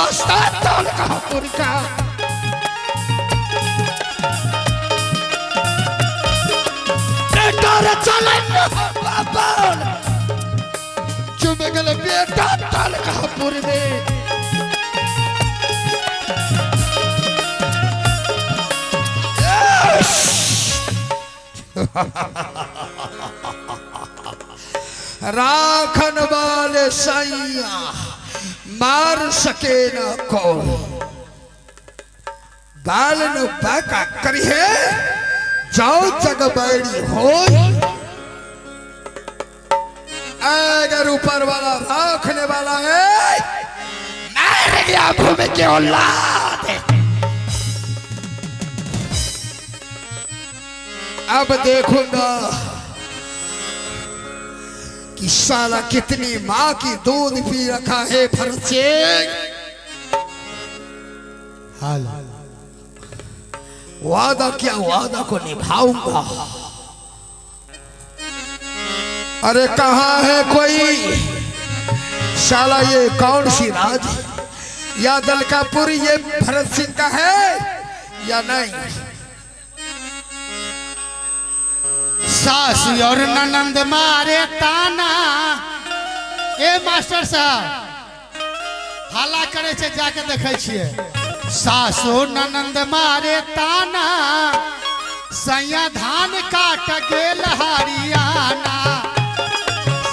रास्ता दलकापुर का बेटा रे चले बाबा चुप गल बेटा दलकापुर में राखन वाले सैया मार सके न को बाल न बाका करिए जाओ जग बैरी हो अगर ऊपर वाला राखने वाला है मार गया भूमि के औलाद अब देखूंगा कि साला कितनी माँ की दूध पी रखा है भरत सिंह। वादा क्या वादा को निभाऊंगा। अरे कहाँ है कोई साला ये कौन सी राज या दलकापुर ये भरत सिंह का है या नहीं। सास और ननंद मारे ताना ए मास्टर साहब हल्ला करे छे जाके देखे छिए सासो ननंद मारे ताना सैया धान काट गेल हरियाना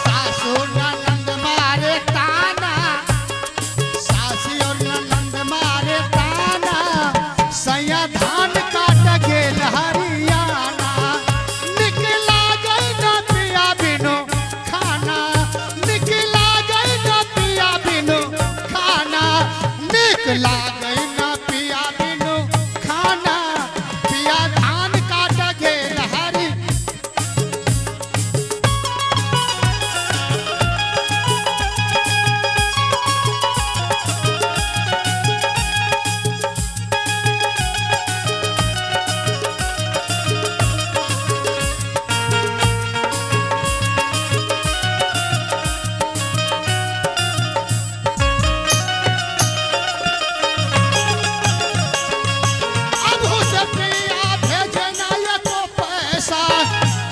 सासो ननंद मारे ताना सास और ननंद मारे ताना सैया धान काट गेल हरियाना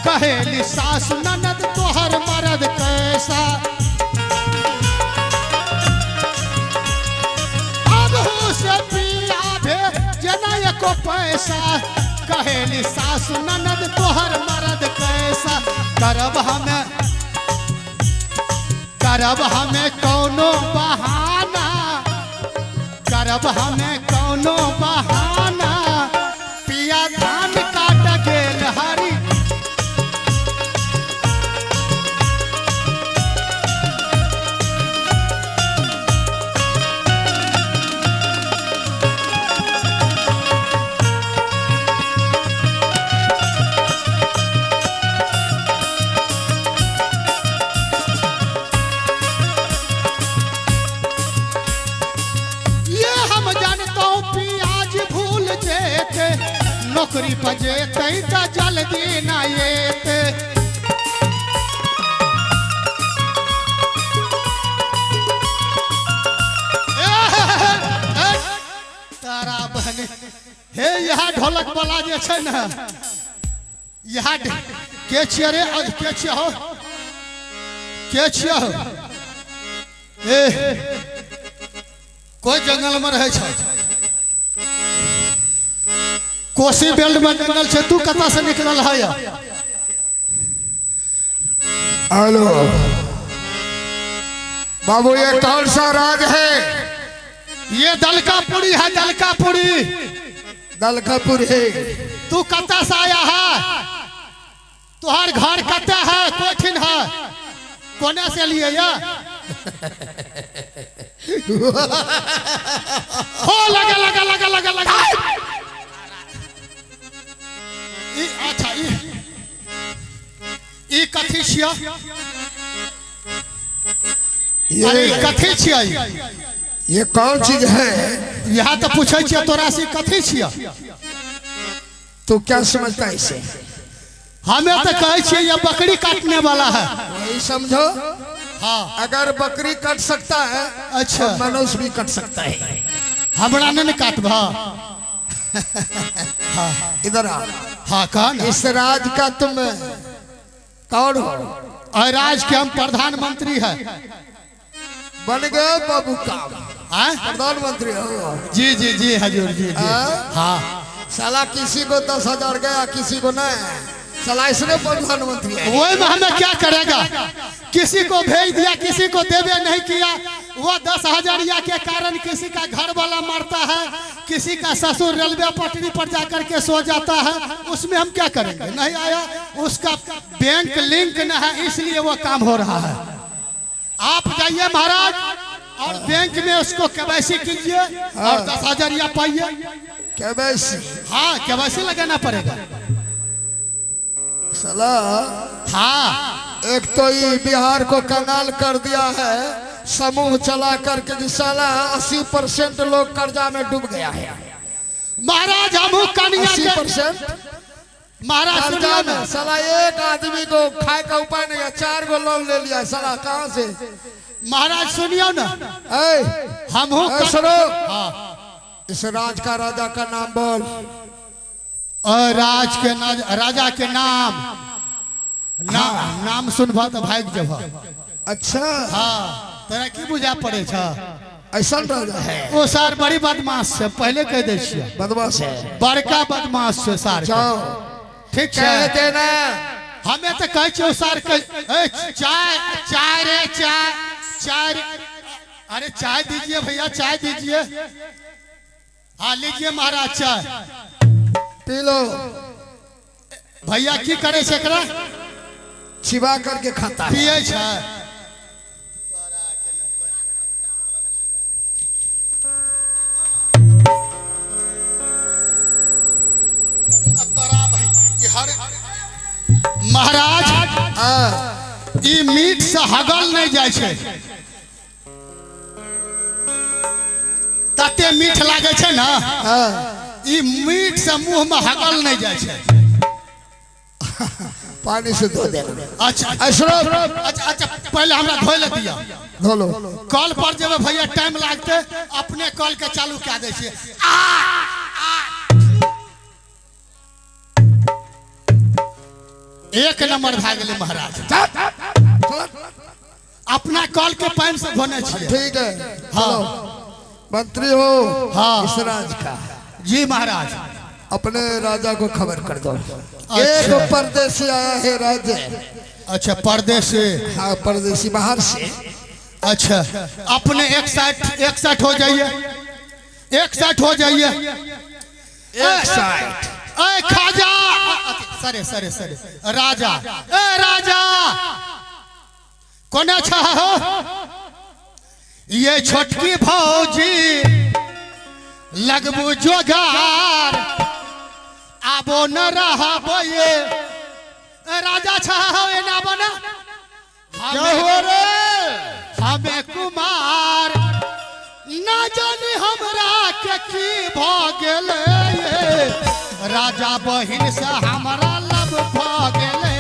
कहेली सास ननद तोहर मरद कैसा अब से पिया भेजना को पैसा कहेली सास ननद तोहर मरद कैसा करब हमें कौनो बहाना करब हमें कौनो बहाना पिया धान काट गेल हरी नौकरी बजे तई तो जल्दी न येते तारा बहने हे यहाँ ढोलक वाला जे छै न यहाँ के छियै रे के छियै हो के छियै हो ए कोई जंगल में रहे छै कोसी बेल्ट में निकल छे तू कता से निकलल है हेलो बाबू ये कौन सा राज है। ये दलकापुरी है दलकापुरी दलकापुर है। तू कता से आया है तुहार घर कता है कोठिन है कोने से लिए या हो लगा लगा लगा लगा लगा अच्छा ई कथी छिया ये कथी छिया ये कौन चीज है यहाँ तो पूछे छिया तोरा से कथी छिया तो क्या समझता है इसे। हमें तो कहे छिए ये बकरी काटने वाला है वही समझो हाँ। अगर बकरी कट सकता है, अच्छा। तो मनुष्य भी कट सकता है। हमरा ने काटबा। हाँ इधर आ। हाँ कहा ना। इस राज का तुम कौन हो? और राज के हम प्रधानमंत्री है। बन गए बाबू का हाँ? प्रधानमंत्री हो। जी जी जी हजूर जी जी। हाँ साला किसी को 10,000 गया, किसी को नहीं। साला इसने प्रधानमंत्री है। वही में हमें क्या करेगा? किसी को भेज दिया, किसी को देवे नहीं किया। वो 10,000 के कारण किसी का घर वाला मरता है, किसी का ससुर रेलवे पटरी पर जाकर के सो जाता है। उसमें हम क्या करेंगे? नहीं आया, उसका बैंक लिंक न है, इसलिए वो काम हो रहा है। आप जाइए महाराज और बैंक में उसको केवाईसी कीजिए और 10,000 पाइए। केवाईसी? हाँ केवाईसी लगाना पड़ेगा। साला हाँ एक तो ये बिहार को कंगाल कर दिया है, समूह चला करके कि साला 80% लोग कर्जा में डूब गया है। महाराज हम कन्या 80% महाराज कर्जा में। साला एक आदमी को खाए का उपाय नहीं है, 4 गो लोन ले लिया। साला कहाँ से? महाराज सुनियो ना, हम सुनो। इस राज का राजा का नाम बोल। और राजा के नाम सुनबा तो भाग जब। अच्छा हाँ तेरा की बुझा पड़े छा? ऐसा राजा है? वो सार बड़ी बदमाश से पहले कह दे छियै। बदमाश है, बड़का बदमाश से सार। जाओ ठीक कह है देना। हमें तो कह छियै सार चाय रे चाय। अरे चाय दीजिए भैया, चाय दीजिए। हाँ लीजिए महाराज चाय पी लो। भैया की करे से एकरा? चिबा करके खाता है। पिए छै। महाराज ई मीट से हगल नहीं जाए छे। तते मीठ लागे छे ना, ई मीट से मुंह में हगल नहीं जाए छे। पानी से धो दे। अच्छा अच्छा पहले हमरा धो ले दिया। धो लो। कॉल पर जब भैया टाइम लागते अपने कॉल के चालू क्या दे छियै। एक नंबर भाग गेले महाराज। अपना कॉल के पानी से धोने छियै। ठीक है। हाँ मंत्री हो। हाँ इस राज का। जी महाराज। अपने राजा को खबर कर दो। अच्छा। एक परदेसी आया है राज्य। अच्छा परदेश से? हाँ परदेसी बाहर से। अच्छा अपने एक साइड हो जाइए, एक साइड हो जाइए। एक साइड। खाजा सरे राजा। राजा कौन अच्छा हो? ये छोटकी भौजी लगबू जोगार आबो न रहबो ये। राजा छा हो ना बना हमें कुमार ना जाने हमरा के की भ गेले। राजा बहिन से हमरा लब भ गेले।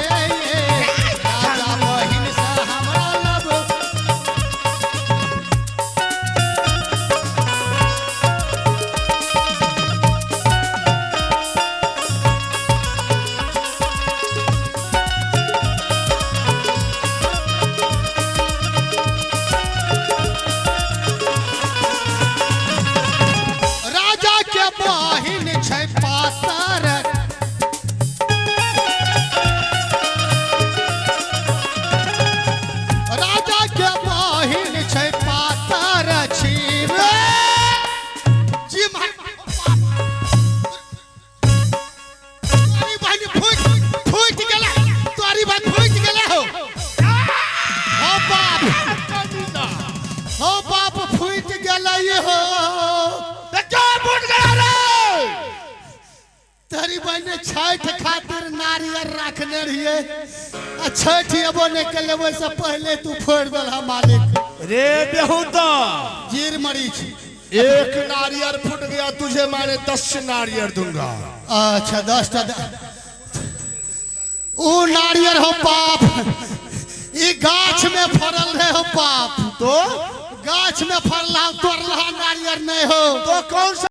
राजा बहिन से हमरा लब। राजा के बहिन छै पातर। राजा के बहिन छै पातर छीर। जी तोरी बहिन फूट गेला। तोरी बहिन फूट गेला हो। हो बाप फूट गेला हो। तेरी बहने छठ खातिर नारियल रखने रहिए। छठ एबो नहीं कर लेबो से पहले तू फोड़ दल मालिक रे बेहुदा। जीर मरीच। एक नारियल फूट गया तुझे मैंने 10 नारियल दूंगा। अच्छा 10 वो नारियल हो बाप। ई गाछ में फरल रहे हो बाप, तो गाछ में फरला तोड़ला नारियल नहीं हो। तो कौन सा